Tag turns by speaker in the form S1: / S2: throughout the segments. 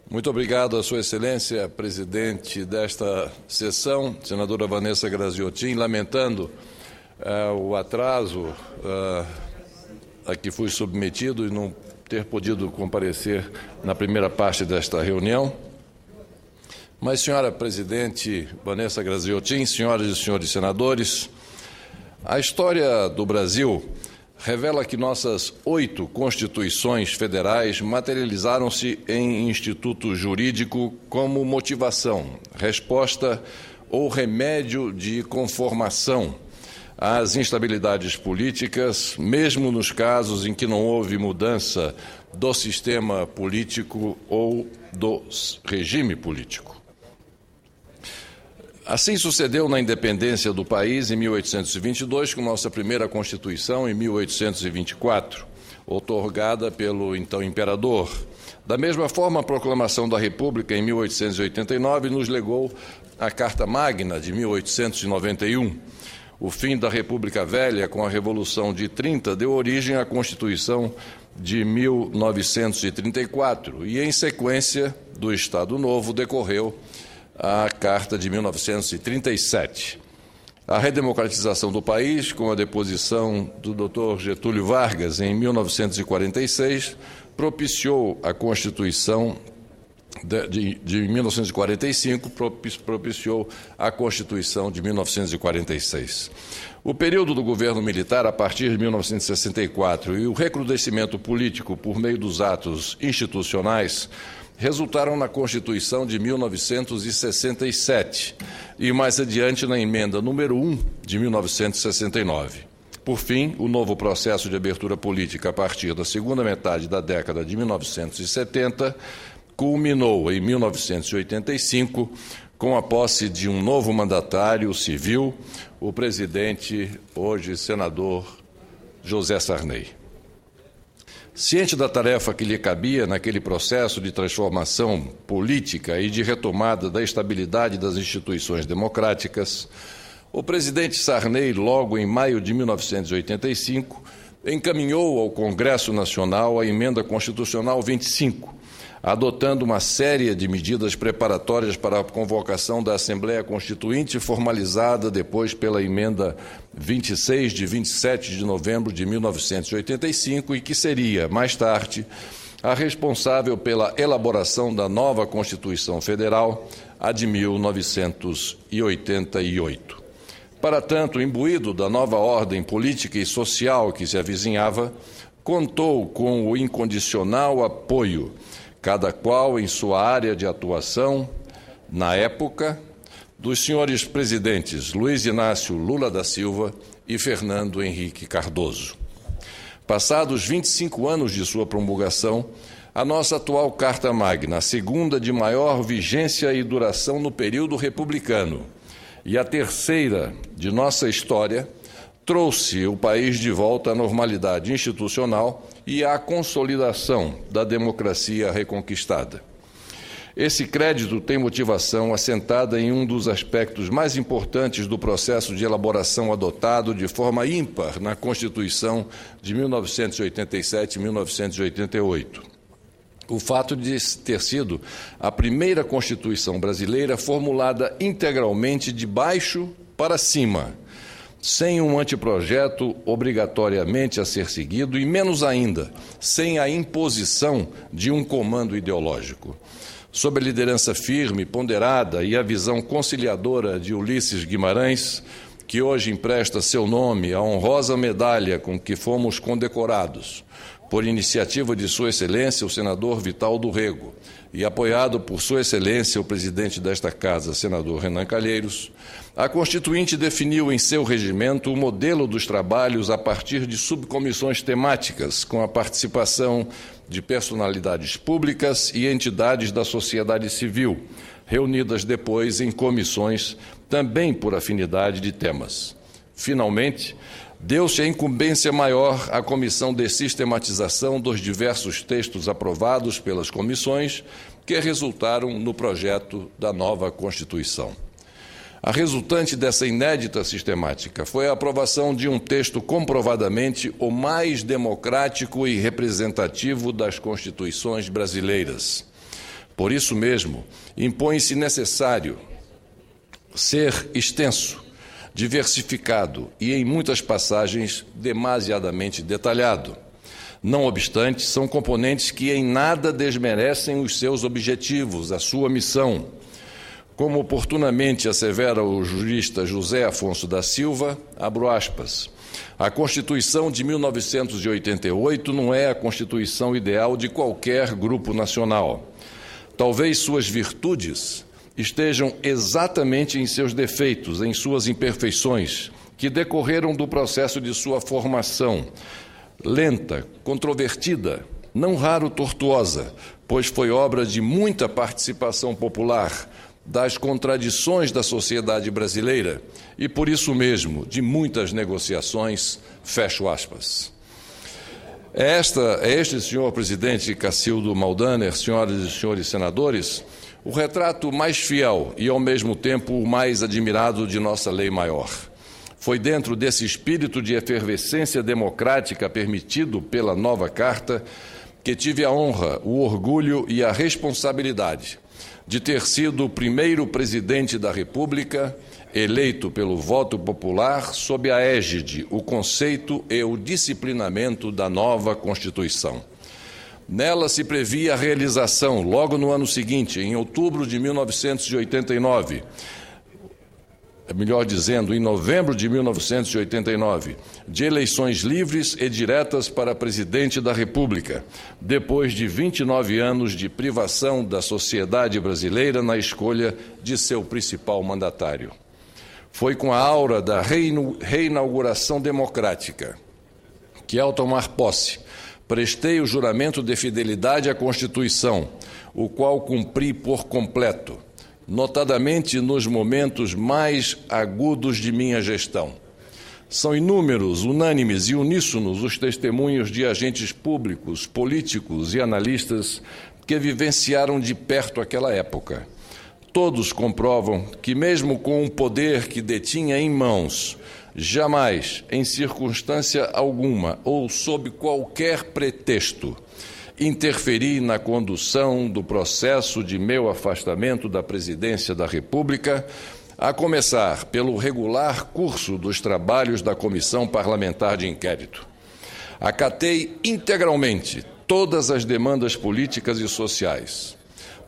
S1: Muito obrigado a Sua Excelência, presidente desta sessão, senadora Vanessa Graziotin, lamentando o atraso a que fui submetido e não ter podido comparecer na primeira parte desta reunião. Mas, senhora presidente Vanessa Graziotin, senhoras e senhores senadores, a história do Brasil revela que nossas 8 constituições federais materializaram-se em instituto jurídico como motivação, resposta ou remédio de conformação às instabilidades políticas, mesmo nos casos em que não houve mudança do sistema político ou do regime político. Assim sucedeu na independência do país em 1822, com nossa primeira Constituição em 1824, outorgada pelo então imperador. Da mesma forma, a proclamação da República em 1889 nos legou a Carta Magna de 1891. O fim da República Velha, com a Revolução de 30, deu origem à Constituição de 1934 e, em sequência do Estado Novo, decorreu a Carta de 1937. A redemocratização do país, com a deposição do Dr. Getúlio Vargas em 1946, propiciou a Constituição de 1945, propiciou a Constituição de 1946. O período do governo militar, a partir de 1964, e o recrudescimento político por meio dos atos institucionais resultaram na Constituição de 1967 e, mais adiante, na emenda número 1 de 1969. Por fim, o novo processo de abertura política a partir da segunda metade da década de 1970 culminou em 1985 com a posse de um novo mandatário civil, o presidente, hoje senador, José Sarney. Ciente da tarefa que lhe cabia naquele processo de transformação política e de retomada da estabilidade das instituições democráticas, o presidente Sarney, logo em maio de 1985, encaminhou ao Congresso Nacional a Emenda Constitucional 25, adotando uma série de medidas preparatórias para a convocação da Assembleia Constituinte, formalizada depois pela Emenda 26, de 27 de novembro de 1985, e que seria, mais tarde, a responsável pela elaboração da nova Constituição Federal, a de 1988. Para tanto, imbuído da nova ordem política e social que se avizinhava, contou com o incondicional apoio, cada qual em sua área de atuação, na época, dos senhores presidentes Luiz Inácio Lula da Silva e Fernando Henrique Cardoso. Passados 25 anos de sua promulgação, a nossa atual Carta Magna, a segunda de maior vigência e duração no período republicano, e a terceira de nossa história, trouxe o país de volta à normalidade institucional e à consolidação da democracia reconquistada. Esse crédito tem motivação assentada em um dos aspectos mais importantes do processo de elaboração adotado de forma ímpar na Constituição de 1987 e 1988. O fato de ter sido a primeira Constituição brasileira formulada integralmente de baixo para cima, sem um anteprojeto obrigatoriamente a ser seguido e, menos ainda, sem a imposição de um comando ideológico. Sob a liderança firme, ponderada e a visão conciliadora de Ulisses Guimarães, que hoje empresta seu nome à honrosa medalha com que fomos condecorados, por iniciativa de Sua Excelência, o senador Vital do Rego, e apoiado por Sua Excelência, o presidente desta Casa, senador Renan Calheiros, a Constituinte definiu em seu regimento o modelo dos trabalhos a partir de subcomissões temáticas, com a participação de personalidades públicas e entidades da sociedade civil, reunidas depois em comissões, também por afinidade de temas. Finalmente, deu-se a incumbência maior à comissão de sistematização dos diversos textos aprovados pelas comissões que resultaram no projeto da nova Constituição. A resultante dessa inédita sistemática foi a aprovação de um texto comprovadamente o mais democrático e representativo das constituições brasileiras. Por isso mesmo, impõe-se necessário ser extenso, diversificado e, em muitas passagens, demasiadamente detalhado. Não obstante, são componentes que em nada desmerecem os seus objetivos, a sua missão. Como oportunamente assevera o jurista José Afonso da Silva, abro aspas, a Constituição de 1988 não é a Constituição ideal de qualquer grupo nacional. Talvez suas virtudes estejam exatamente em seus defeitos, em suas imperfeições, que decorreram do processo de sua formação, lenta, controvertida, não raro tortuosa, pois foi obra de muita participação popular, das contradições da sociedade brasileira e, por isso mesmo, de muitas negociações, fecho aspas. É este, senhor presidente Cacildo Maldaner, senhoras e senhores senadores, o retrato mais fiel e, ao mesmo tempo, o mais admirado de nossa lei maior. Foi dentro desse espírito de efervescência democrática permitido pela nova Carta que tive a honra, o orgulho e a responsabilidade de ter sido o primeiro presidente da República eleito pelo voto popular sob a égide, o conceito e o disciplinamento da nova Constituição. Nela se previa a realização, logo no ano seguinte, em outubro de 1989, melhor dizendo, em novembro de 1989, de eleições livres e diretas para presidente da República, depois de 29 anos de privação da sociedade brasileira na escolha de seu principal mandatário. Foi com a aura da reinauguração democrática que, ao tomar posse, prestei o juramento de fidelidade à Constituição, o qual cumpri por completo, notadamente nos momentos mais agudos de minha gestão. São inúmeros, unânimes e uníssonos os testemunhos de agentes públicos, políticos e analistas que vivenciaram de perto aquela época. Todos comprovam que, mesmo com o poder que detinha em mãos, jamais, em circunstância alguma ou sob qualquer pretexto, interferi na condução do processo de meu afastamento da presidência da República, a começar pelo regular curso dos trabalhos da Comissão Parlamentar de Inquérito. Acatei integralmente todas as demandas políticas e sociais.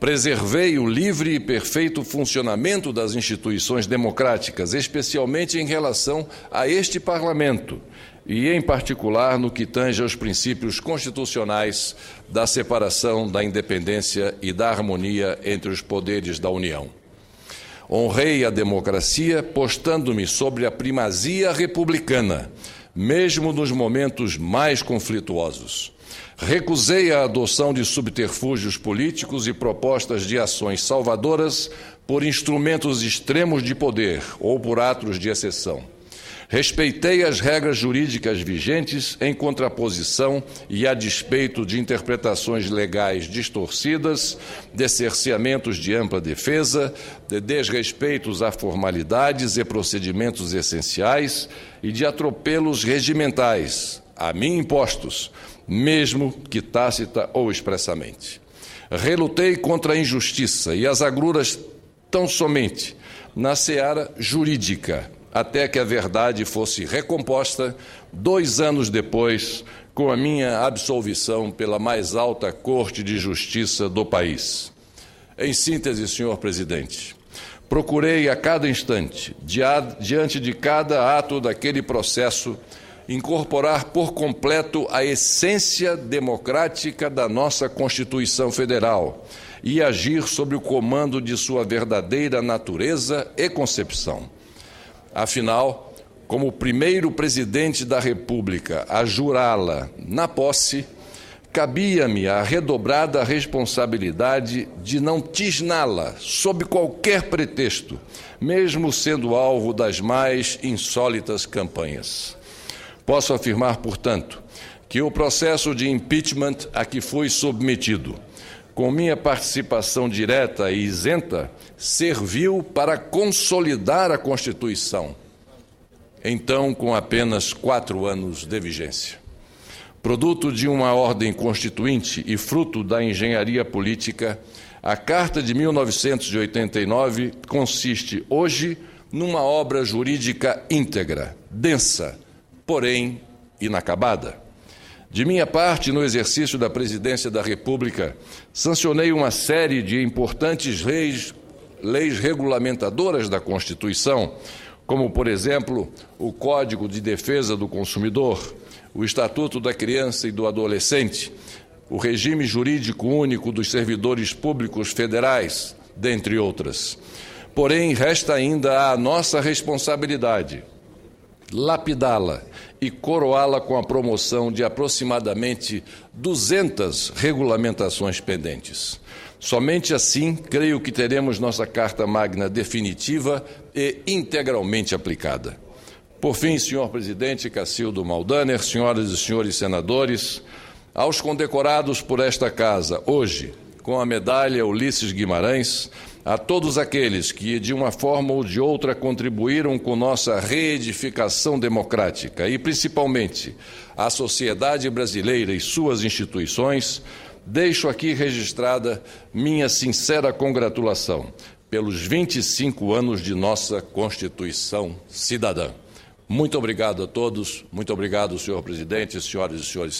S1: Preservei o livre e perfeito funcionamento das instituições democráticas, especialmente em relação a este Parlamento, e, em particular, no que tange aos princípios constitucionais da separação, da independência e da harmonia entre os poderes da União. Honrei a democracia, postando-me sobre a primazia republicana, mesmo nos momentos mais conflituosos. Recusei a adoção de subterfúgios políticos e propostas de ações salvadoras por instrumentos extremos de poder ou por atos de exceção. Respeitei as regras jurídicas vigentes em contraposição e a despeito de interpretações legais distorcidas, de cerceamentos de ampla defesa, de desrespeitos a formalidades e procedimentos essenciais e de atropelos regimentais, a mim impostos, mesmo que tácita ou expressamente. Relutei contra a injustiça e as agruras tão somente na seara jurídica, até que a verdade fosse recomposta 2 anos depois, com a minha absolvição pela mais alta Corte de Justiça do país. Em síntese, senhor presidente, procurei a cada instante, diante de cada ato daquele processo, incorporar por completo a essência democrática da nossa Constituição Federal e agir sob o comando de sua verdadeira natureza e concepção. Afinal, como primeiro presidente da República a jurá-la na posse, cabia-me a redobrada responsabilidade de não tisná-la sob qualquer pretexto, mesmo sendo alvo das mais insólitas campanhas. Posso afirmar, portanto, que o processo de impeachment a que fui submetido, com minha participação direta e isenta, serviu para consolidar a Constituição, então com apenas 4 anos de vigência. Produto de uma ordem constituinte e fruto da engenharia política, a Carta de 1989 consiste hoje numa obra jurídica íntegra, densa, porém inacabada. De minha parte, no exercício da presidência da República, sancionei uma série de importantes leis regulamentadoras da Constituição, como, por exemplo, o Código de Defesa do Consumidor, o Estatuto da Criança e do Adolescente, o Regime Jurídico Único dos Servidores Públicos Federais, dentre outras. Porém, resta ainda a nossa responsabilidade lapidá-la e coroá-la com a promoção de aproximadamente 200 regulamentações pendentes. Somente assim, creio que teremos nossa Carta Magna definitiva e integralmente aplicada. Por fim, senhor presidente Cacildo Maldaner, senhoras e senhores senadores, aos condecorados por esta casa, hoje, com a medalha Ulisses Guimarães, a todos aqueles que, de uma forma ou de outra, contribuíram com nossa reedificação democrática e, principalmente, à sociedade brasileira e suas instituições, deixo aqui registrada minha sincera congratulação pelos 25 anos de nossa Constituição Cidadã. Muito obrigado a todos, muito obrigado, senhor presidente, senhoras e senhores.